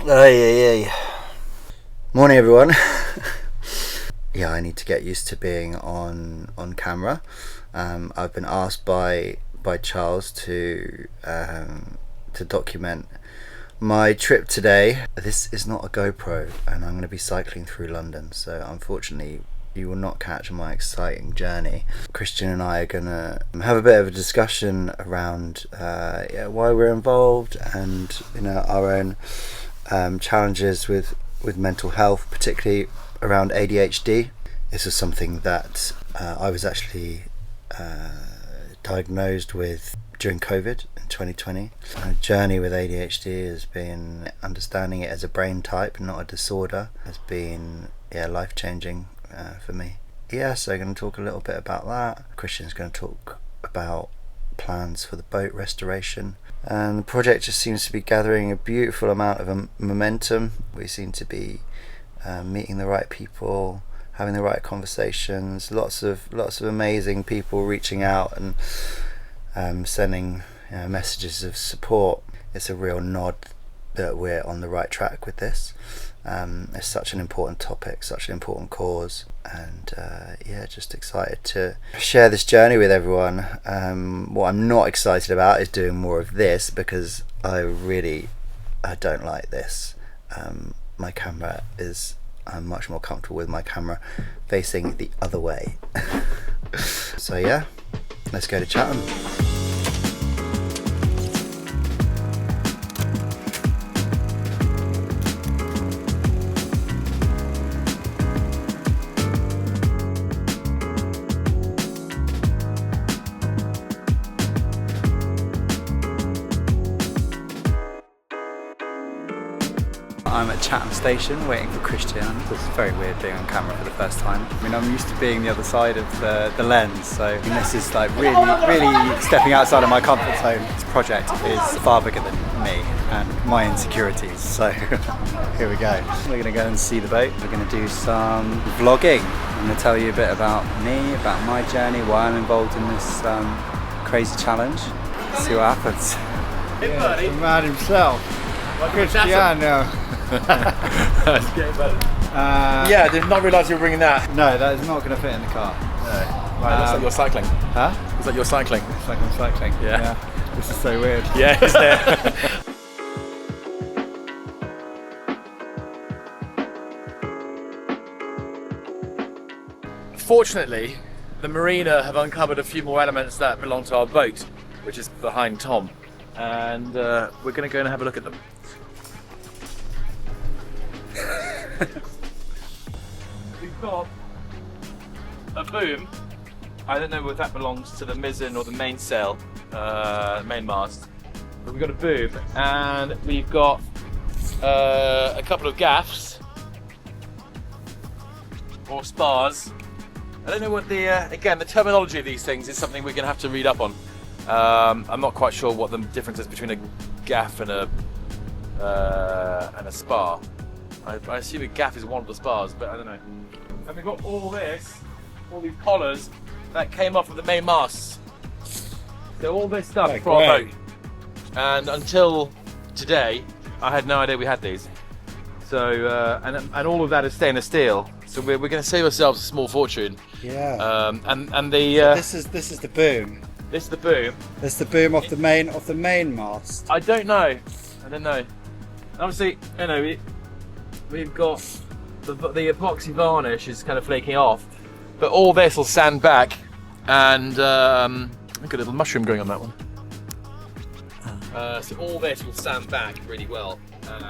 Hey. Morning everyone. Yeah, I need to get used to being on camera. I've been asked by Charles to document my trip today. This is not a GoPro and I'm going to be cycling through London, so unfortunately you will not catch my exciting journey. Christian and I are going to have a bit of a discussion around why we're involved and our own challenges with mental health, particularly around ADHD. This is something that I was actually diagnosed with during COVID in 2020. My journey with ADHD has been understanding it as a brain type, not a disorder, has been life-changing for me. So I'm going to talk a little bit about that. Christian's going to talk about plans for the boat restoration, and the project just seems to be gathering a beautiful amount of momentum. We seem to be meeting the right people, having the right conversations, lots of amazing people reaching out and sending messages of support. It's a real nod that we're on the right track with this. It's such an important topic, such an important cause, and just excited to share this journey with everyone. What I'm not excited about is doing more of this, because I don't like this. My camera I'm much more comfortable with my camera facing the other way. So let's go to Chatham. I'm at Chatham Station waiting for Christian. It's very weird being on camera for the first time. I mean, I'm used to being the other side of the lens, so this is like really stepping outside of my comfort zone. This project is far bigger than me and my insecurities, so here we go. We're going to go and see the boat. We're going to do some vlogging. I'm going to tell you a bit about me, about my journey, why I'm involved in this crazy challenge. See what happens. Hey buddy. The man himself. Cristiano. That's getting better. I did not realise you were bringing that. No, that is not going to fit in the car. No. Right, looks like you're cycling. Huh? Looks like you're cycling. Looks like I'm cycling. Yeah. This is so weird. Yeah, isn't it? Fortunately, the marina have uncovered a few more elements that belong to our boat, which is behind Tom. And we're going to go and have a look at them. We've got a boom. I don't know if that belongs to the mizzen or the mainsail, main mast. But we've got a boom, and we've got a couple of gaffs or spars. I don't know what the terminology of these things is something we're going to have to read up on. I'm not quite sure what the difference is between a gaff and a spar. I assume a gaff is one of the spars, but I don't know. And we've got all these collars that came off of the main masts. So all this stuff for our boat. And until today, I had no idea we had these. So and all of that is stainless steel. So we're going to save ourselves a small fortune. Yeah. And the this is the boom. This is the boom. This is the boom off the main mast. I don't know. Obviously, we've got the epoxy varnish is kind of flaking off, but all this will sand back, and I've got a little mushroom growing on that one. So all this will sand back really well, and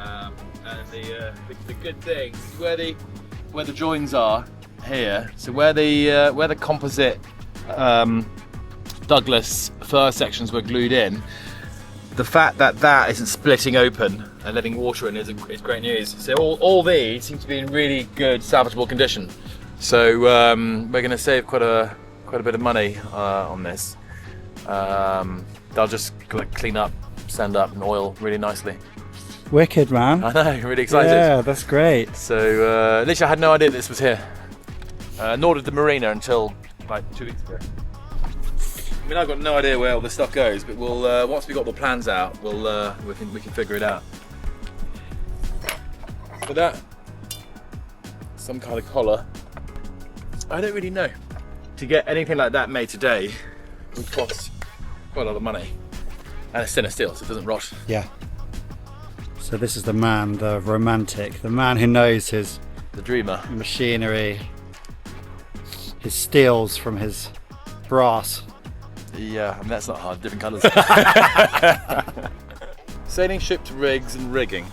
the good thing is where the joins are here. So where the composite Douglas fir sections were glued in, the fact that isn't splitting open and letting water in is great news. So all these seem to be in really good salvageable condition. So we're going to save quite a bit of money on this. They'll just clean up, sand up and oil really nicely. Wicked, man. I know, really excited. Yeah, that's great. So literally I had no idea this was here. Nor did the marina until like 2 weeks ago. I mean, I've got no idea where all this stuff goes, but we'll once we got the plans out, we can figure it out. But that, some kind of collar, I don't really know. To get anything like that made today would cost quite a lot of money. And it's stainless steel, so it doesn't rot. Yeah. So this is the man, the romantic, the man who knows his The dreamer. machinery, his steels from his brass. Yeah, I mean, that's not hard, different colours. Sailing ships, rigs and rigging.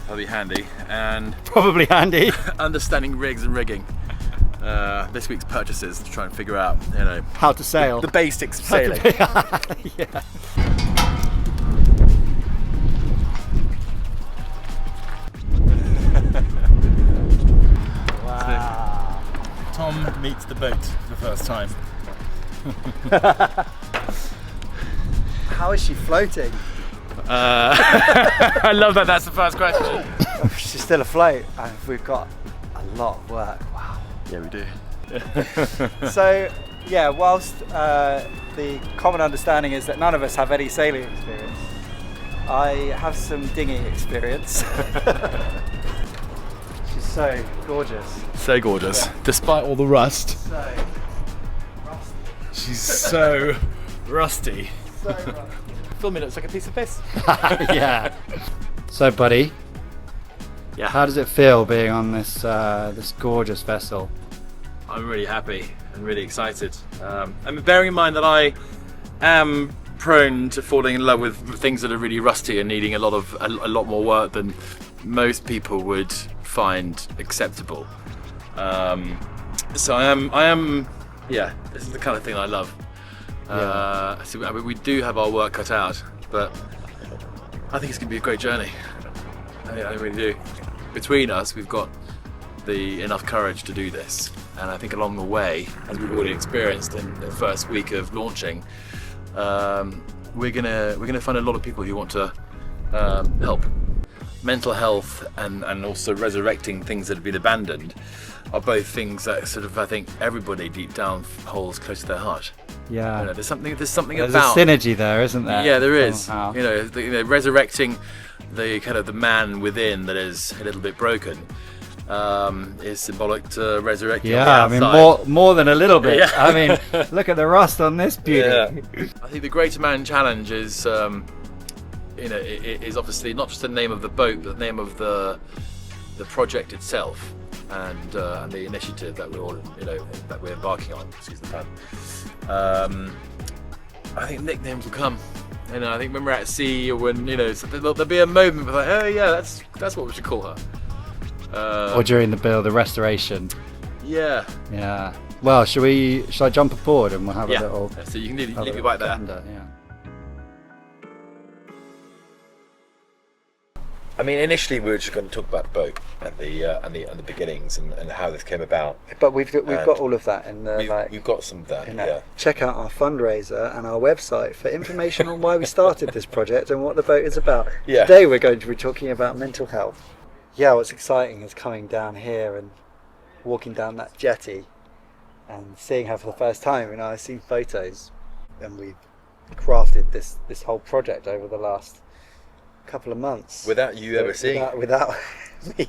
That'll be handy. And Probably handy. understanding rigs and rigging. This week's purchases to try and figure out, How to sail. the basics of sailing. Yeah. Wow. Tom meets the boat for the first time. How is she floating? I love that. That's the first question. She's still afloat, and we've got a lot of work. Wow. Yeah, we do. So, yeah, whilst the common understanding is that none of us have any sailing experience, I have some dinghy experience. She's so gorgeous. So gorgeous, despite all the rust. So rusty. She's so rusty. So rusty. Filming looks like a piece of piss. Yeah. So, buddy, Yeah. how does it feel being on this this gorgeous vessel? I'm really happy and really excited. And bearing in mind that I am prone to falling in love with things that are really rusty and needing a lot more work than most people would find acceptable. So I am. Yeah, this is the kind of thing I love. So I mean, we do have our work cut out, but I think it's going to be a great journey. I really do. Between us, we've got enough courage to do this, and I think along the way, as we've already experienced in the first week of launching, we're gonna find a lot of people who want to help. Mental health and also resurrecting things that have been abandoned are both things that sort of, I think, everybody deep down holds close to their heart. Yeah. There's something There's about a synergy there, isn't there? Yeah, there is. Somehow. Resurrecting the kind of the man within that is a little bit broken is symbolic to resurrecting. Yeah, I on the mean, outside. more than a little bit. Yeah. I mean, look at the rust on this beauty. Yeah. I think the Greater Man Challenge is, it is obviously not just the name of the boat, but the name of the project itself, and the initiative that we're all, that we're embarking on. Excuse the pun. I think nicknames will come. I think when we're at sea, or when there'll be a moment like, oh yeah, that's what we should call her. Or during the restoration. Yeah. Yeah. Well, shall I jump aboard and we'll have a little. So you can leave have a your little bike there. gander, yeah. I mean, initially we were just going to talk about the boat and the beginnings and how this came about. But we've got all of that in the We've got some of that. Yeah. Check out our fundraiser and our website for information on why we started this project and what the boat is about. Yeah. Today we're going to be talking about mental health. Yeah, what's exciting is coming down here and walking down that jetty and seeing her for the first time. I've seen photos, and we've crafted this whole project over the last couple of months Without you ever seeing it. without me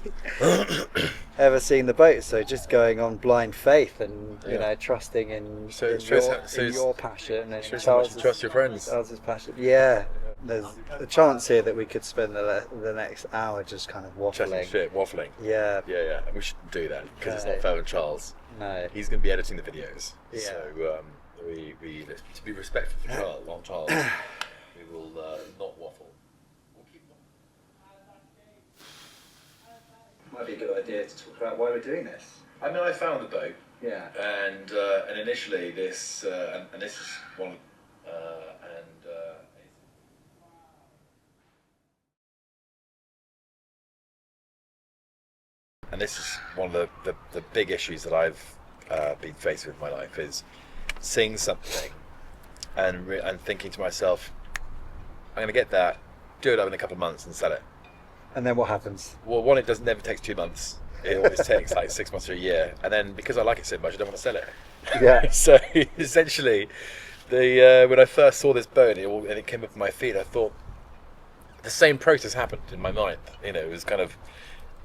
ever seeing the boat, so just going on blind faith and trusting in your passion and Shows how much you trust your friends. Charles's passion. Yeah, there's a chance here that we could spend the next hour just kind of Chatting waffling. shit, waffling. Yeah. Yeah. And we shouldn't do that because it's No. not fair on Charles. No. He's going to be editing the videos. Yeah. So we to be respectful for Charles, we will not waffle. Might be a good idea to talk about why we're doing this. I mean, I found the boat. Yeah. And initially this and this is one and this is one of the big issues that I've been faced with in my life is seeing something and thinking to myself, I'm going to get that, do it up in a couple of months and sell it. And then what happens? Well, one, it never takes 2 months. It always takes like 6 months or a year. And then because I like it so much, I don't want to sell it. Yeah. So essentially, when I first saw this boat and it came up on my feet, I thought the same process happened in my mind. It was kind of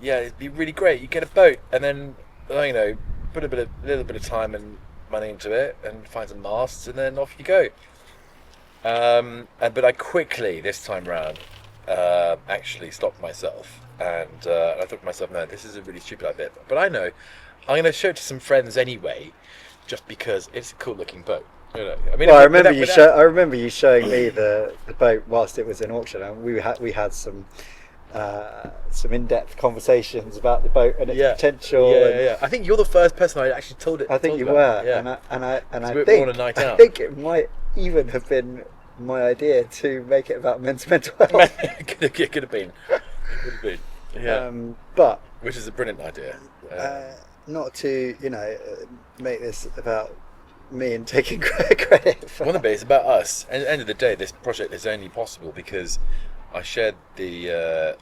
yeah, it'd be really great. You get a boat, and then you know, put a little bit of time and money into it, and find some masts, and then off you go. But I quickly this time round actually stopped myself, and I thought to myself, no, this is a really stupid idea. But I know I'm going to show it to some friends anyway, just because it's a cool looking boat. You know, I mean, well, I remember you showing me the boat whilst it was in auction, and we had some in-depth conversations about the boat and its potential. Yeah. I think you're the first person I actually told it. I think you about. were, Yeah. and I bit think more on a night out. I think it might even have been my idea to make it about men's mental health. It could have been. Yeah. But which is a brilliant idea. not to make this about me and taking credit for One of it is about us. And at the end of the day, this project is only possible because I shared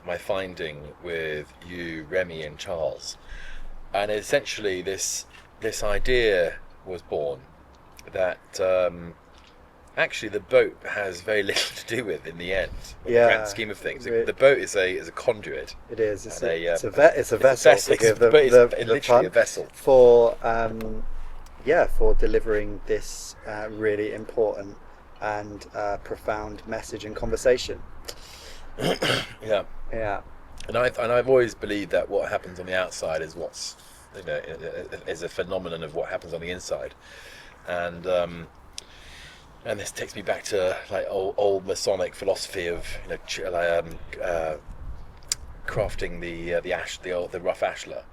my finding with you, Remy, and Charles, and essentially this idea was born that actually the boat has very little to do with in the end. In the grand scheme of things, the boat is a conduit. It is. It's a vessel. Literally a vessel for for delivering this really important and profound message and conversation. Yeah. And I've always believed that what happens on the outside is what's is a phenomenon of what happens on the inside, and this takes me back to like old Masonic philosophy of crafting the rough ashlar,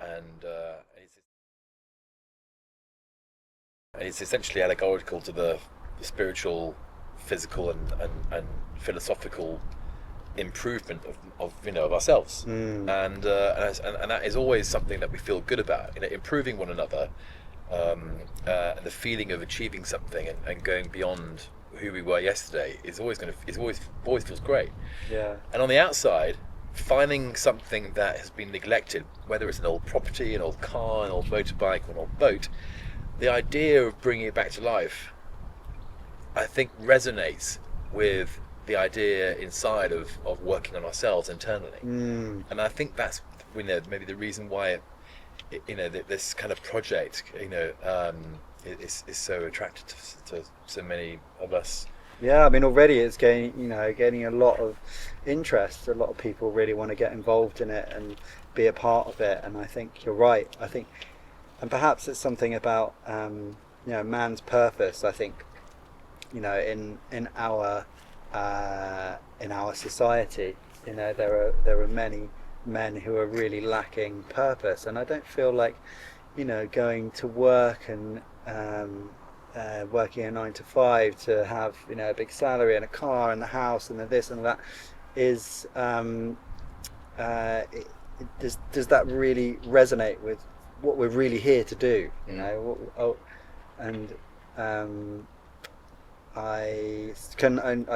and it's essentially allegorical to the spiritual, physical, and philosophical improvement of ourselves, and that is always something that we feel good about. Improving one another, and the feeling of achieving something and going beyond who we were yesterday is always feels great. Yeah. And on the outside, finding something that has been neglected, whether it's an old property, an old car, an old motorbike, or an old boat, the idea of bringing it back to life, I think, resonates with the idea inside of working on ourselves internally. And I think that's maybe the reason why this kind of project is so attractive to so many of us. Yeah, I mean, already it's gaining a lot of interest. A lot of people really want to get involved in it and be a part of it, and I think you're right. I think, and perhaps it's something about man's purpose. I think in our society, there are many men who are really lacking purpose, and I don't feel like going to work and working a 9 to 5 to have a big salary and a car and the house and the this and that is does that really resonate with what we're really here to do? I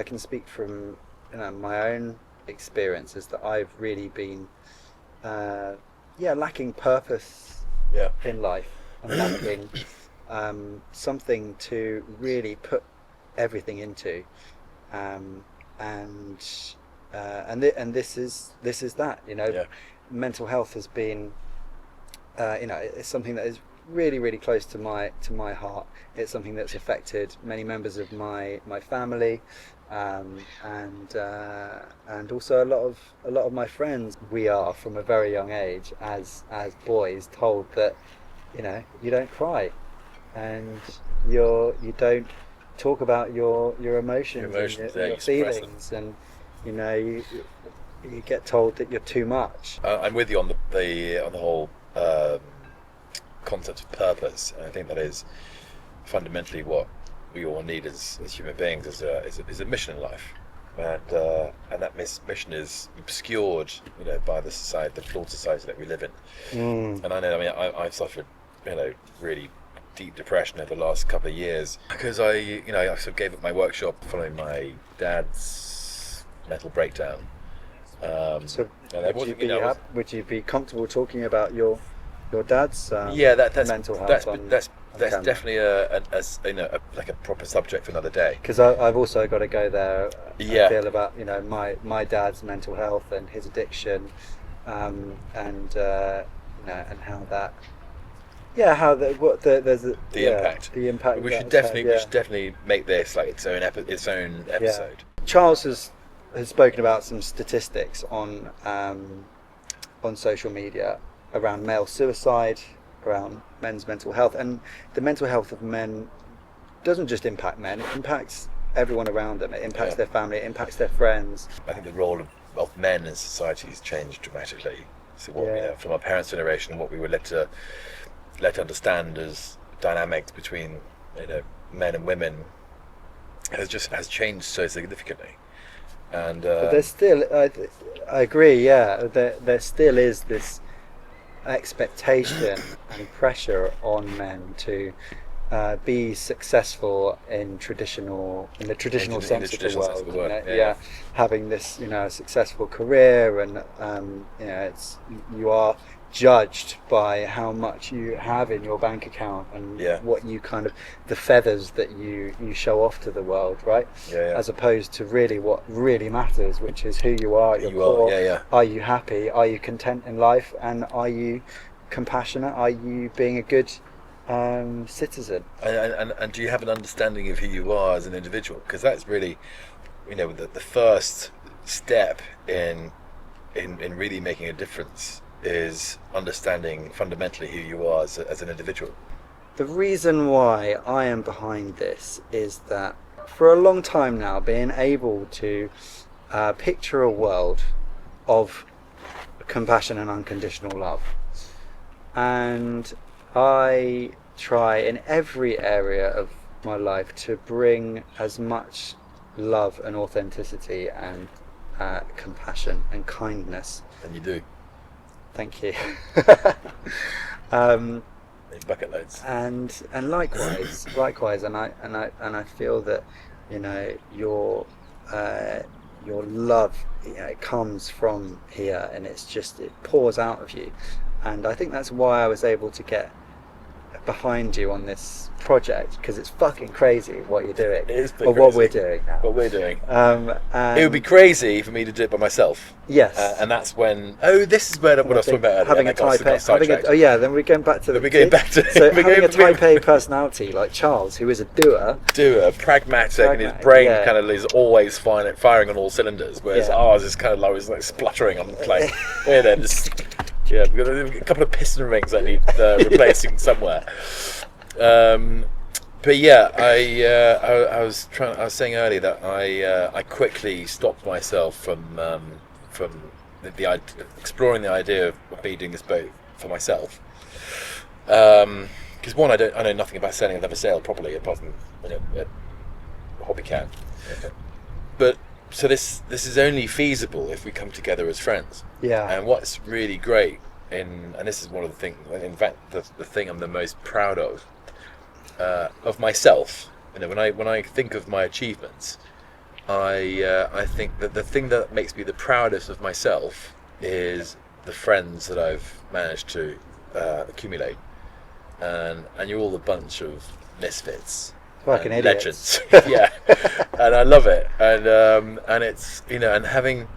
can speak from my own experiences that I've really been lacking purpose in life, and lacking something to really put everything into, and this is that. Mental health has been it's something that is really, really close to my heart. It's something that's affected many members of my family, and also a lot of my friends. We are from a very young age as boys told that you don't cry, and you don't talk about your emotions and your feelings, and you get told that you're too much. I'm with you on the whole concept of purpose, and I think that is fundamentally what we all need as human beings, is a mission in life, and that mission is obscured by the flawed society that we live in. And I've suffered really deep depression over the last couple of years because I sort of gave up my workshop following my dad's mental breakdown. Would you be comfortable talking about your dad's mental health? That's definitely a proper subject for another day. Because I've also got to go there. I feel about my dad's mental health and his addiction, and and how that. Yeah, how there's impact. The impact. We should that's definitely had, we should definitely make this like its own episode. Charles has spoken about some statistics on social media around male suicide, around men's mental health, and the mental health of men doesn't just impact men; it impacts everyone around them. It impacts their family. It impacts their friends. I think the role of men in society has changed dramatically. So from our parents' generation, what we were led to understand as dynamics between men and women has changed so significantly. And but there's still, I agree. Yeah, there still is this expectation and pressure on men to be successful in the traditional sense of the world. Having this successful career, and you are judged by how much you have in your bank account and what you the feathers that you show off to the world, right? As opposed to really what really matters, which is who you are at your core. Are you happy? Are you content in life? And are you compassionate? Are you being a good citizen? And do you have an understanding of who you are as an individual? Because that's really the first step in really making a difference is understanding fundamentally who you are as an individual. The reason why I am behind this is that for a long time now, being able to picture a world of compassion and unconditional love, and I try in every area of my life to bring as much love and authenticity and compassion and kindness. And you do. Thank you. In bucket loads. And likewise, and I feel that your love it comes from here, and it pours out of you, and I think that's why I was able to get behind you on this project, because it's fucking crazy what you're doing. It is or what we're doing now. What we're doing. And it would be crazy for me to do it by myself. Yes. And that's when. Oh, this is where what I was talking about earlier. Having a type A. Then we're going back to We're going back to. So having a type A personality like Charles, who is a doer, pragmatic, and his brain kind of is always firing on all cylinders, whereas ours is kind of like spluttering on like we're then just. Yeah, we've got a couple of piston rings I need replacing somewhere. But yeah, I was saying earlier that I quickly stopped myself from exploring the idea of me doing this boat for myself. Because one, I know nothing about sailing. I've never sailed properly apart from a hobby can. But so this is only feasible if we come together as friends. Yeah. And what's really great and this is one of the things, in fact, the thing I'm the most proud of myself. When I think of my achievements, I think that the thing that makes me the proudest of myself is the friends that I've managed to accumulate, and you're all a bunch of misfits. Fucking legends. Yeah. And I love it, and it's and having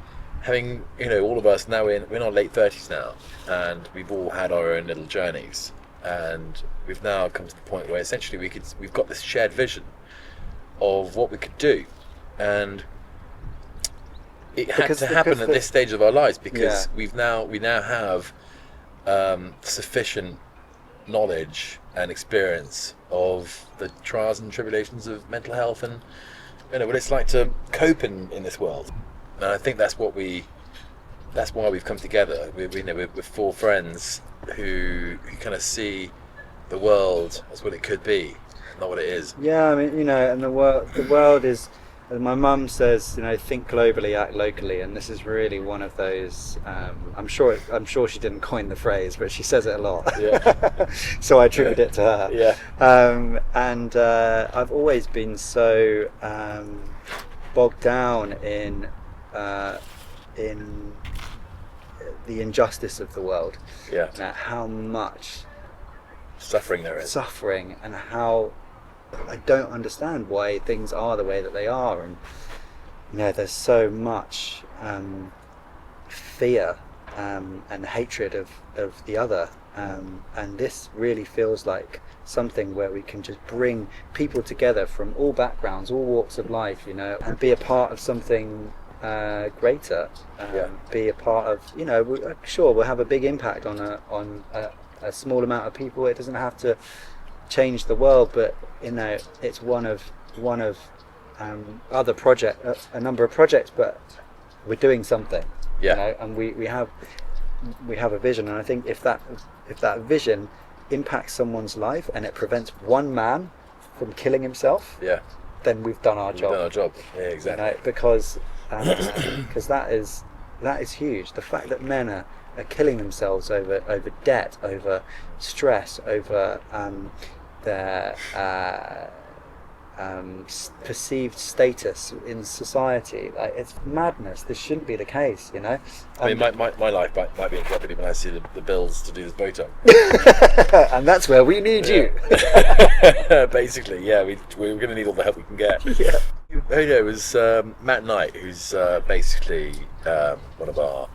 all of us now we're in our late 30s now, and we've all had our own little journeys, and we've now come to the point where essentially we've got this shared vision of what we could do, and it had to happen at this stage of our lives because we now have sufficient knowledge and experience of the trials and tribulations of mental health and what it's like to cope in this world. And I think that's why we've come together. We're four friends who kind of see the world as what it could be, not what it is. Yeah, I mean, and the world is, as my mum says, think globally, act locally, and this is really one of those. I'm sure she didn't coin the phrase, but she says it a lot. Yeah. So I attribute it to her. Yeah. And I've always been so bogged down in the injustice of the world. Yeah. How much suffering there is. And how I don't understand why things are the way that they are, and there's so much fear and hatred of the other. And this really feels like something where we can just bring people together from all backgrounds, all walks of life, you know, and be a part of something greater. Be a part of, you know, sure, we'll have a big impact on a small amount of people. It doesn't have to change the world, but you know, it's one of other a number of projects, but we're doing something. You know, and we have a vision, and I think if that vision impacts someo's life and it prevents one man from killing himself, then we've done our job. Done our job. Yeah, exactly. You know, because that is huge. The fact that men are killing themselves over debt, over stress, over their perceived status in society, like, it's madness. This shouldn't be the case, you know. I mean, my life might be in jeopardy when I see the bills to do this boat up. And that's where we need you. Basically, we're going to need all the help we can get. It was Matt Knight, who's basically one of our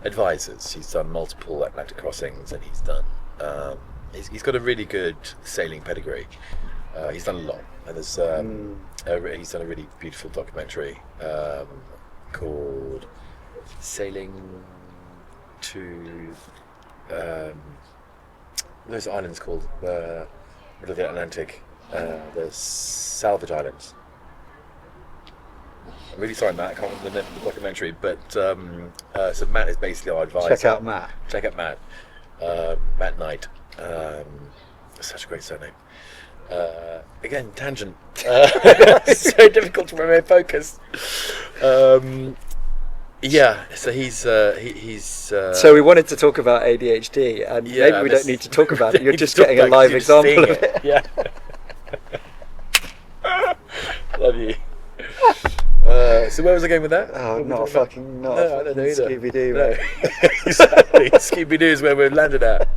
advisors. He's done multiple Atlantic crossings, and he's done. He's got a really good sailing pedigree. He's done a lot, and there's he's done a really beautiful documentary called "Sailing to those islands called middle of the Atlantic, the Salvage Islands." I'm really sorry, Matt, I can't remember the name of the documentary, but so Matt is basically our advisor. Check out Matt. Matt Knight. Such a great surname. Again, tangent. It's so difficult to remain focused. So he's so we wanted to talk about ADHD, and maybe we don't need to talk about it. You're just getting a live example of it. Yeah. Love you. So where was I going with that? Oh, not a fucking Scooby-Doo, no. mate. Exactly. Scooby-Doo is where we're landed at.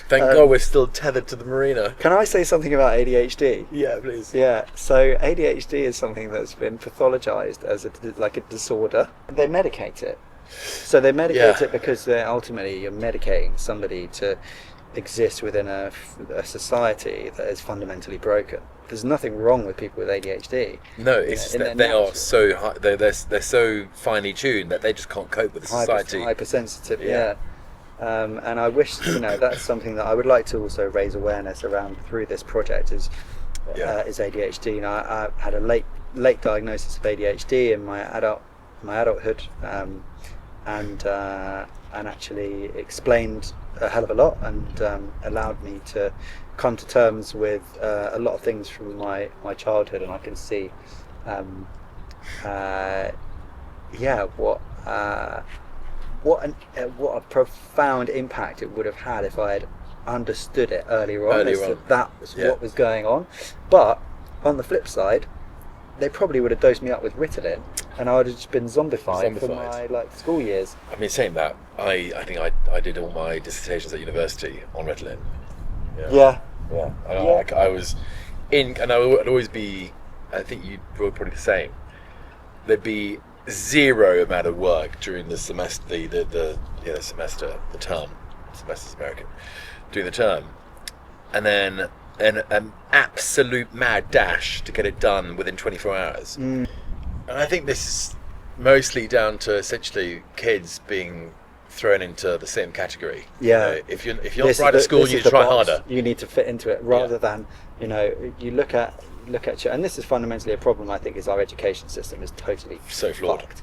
Thank God we're still tethered to the marina. Can I say something about ADHD? Yeah, please. Yeah, so ADHD is something that's been pathologized as a disorder. They medicate it. So they medicate it because ultimately you're medicating somebody to exist within a society that is fundamentally broken. There's nothing wrong with people with ADHD. No, it's just that they are so high, they're so finely tuned that they just can't cope with the society. Hypersensitive, and I wish, you know, that's something that I would like to also raise awareness around through this project is ADHD. You know, I had a late diagnosis of ADHD in my adulthood, and actually explained a hell of a lot, and allowed me to come to terms with a lot of things from my childhood, and I can see what a profound impact it would have had if I had understood it earlier on. That was what was going on. But on the flip side, they probably would have dosed me up with Ritalin, and I would have just been zombified. For my school years. I mean, saying that, I think I did all my dissertations at university on Ritalin. I was in, and I would always be. I think you were probably the same. There'd be zero amount of work during the semester, the term. Semester's American. During the term, and then an absolute mad dash to get it done within 24 hours. And I think this is mostly down to essentially kids being thrown into the same category. You know, if you're not right at school, you need to try harder. You need to fit into it rather than, you know, you look at and this is fundamentally a problem. I think is our education system is totally so flawed. Fucked.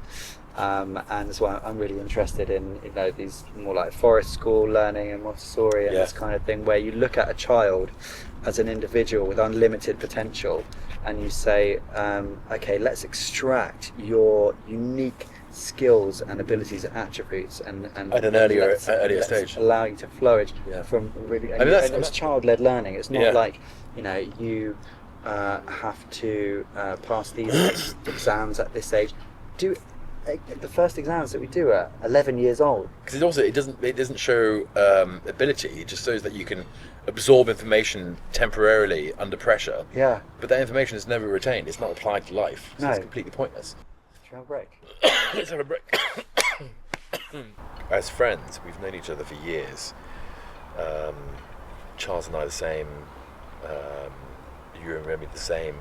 And that's why I'm really interested in, you know, these more like forest school learning and Montessori and this kind of thing, where you look at a child as an individual with unlimited potential, and you say, okay, let's extract your unique skills and abilities and attributes and at an earlier stage, allow you to flourish from really. And it's child-led learning. It's not like, you know, you have to pass these exams at this age. Do the first exams that we do at 11 years old, because it doesn't show ability. It just shows that you can absorb information temporarily under pressure, but that information is never retained. It's not applied to life, so it's completely pointless. Should we have a break? Let's have a break. As friends, we've known each other for years. Charles and I the same. You and Remy the same.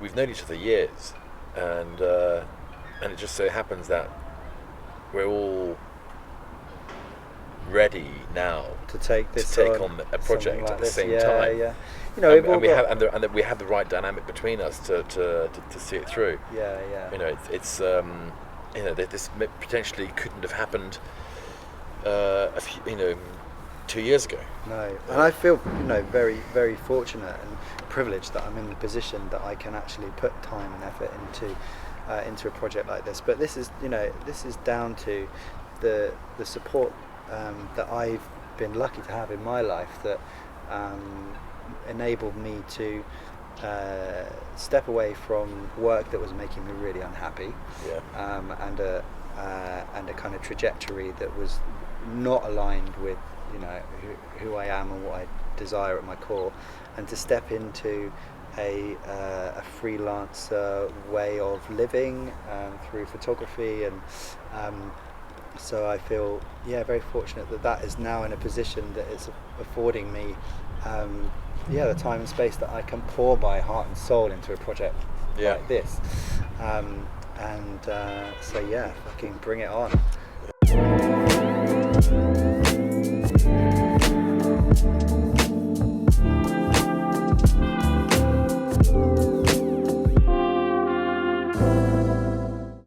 We've known each other years, and it just so happens that we're all ready now to take on a project like at the this. same Yeah, time. yeah. You know, and we have the right dynamic between us to see it through. Yeah, yeah. You know, it's you know, this potentially couldn't have happened a few, 2 years ago. No, and I feel, very, very fortunate and privileged that I'm in the position that I can actually put time and effort into a project like this. But this is down to the support that I've been lucky to have in my life that enabled me to step away from work that was making me really unhappy, and a kind of trajectory that was not aligned with who I am and what I desire at my core, and to step into a freelancer way of living through photography, and so I feel very fortunate that is now in a position that it's affording me the time and space that I can pour my heart and soul into a project like this, so fucking bring it on.